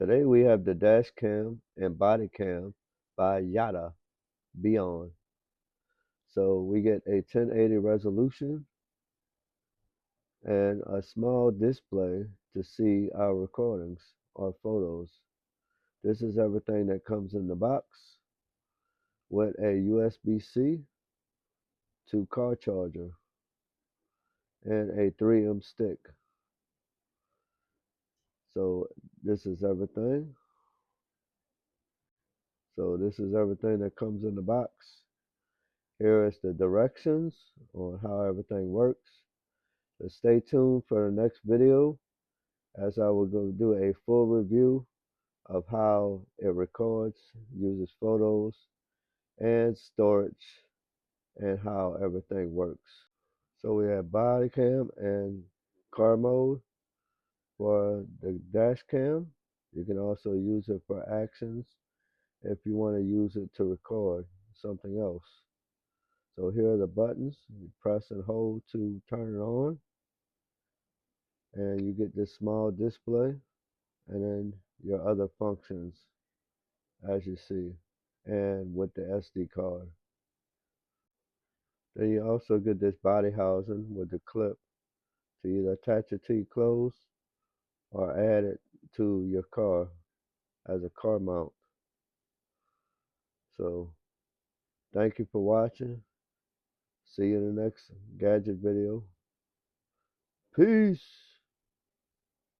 Today we have the dash cam and body cam by Yada Beyond. So we get a 1080 resolution and a small display to see our recordings or photos. This is everything that comes in the box with a USB-C to car charger and a 3M stick. So this is everything. that comes in the box. Here is the directions on how everything works. So stay tuned for the next video as I will go do a full review of how it records, uses photos and storage, and how everything works. So we have body cam and car mode for the dash cam. You can also use it for actions if you want to use it to record something else. So here are the buttons. You press and hold to turn it on, and you get this small display, and then your other functions as you see, and with the SD card. Then you also get this body housing with the clip to either attach it to your clothes or add it to your car as a car mount. So thank you for watching. See you in the next gadget video. Peace.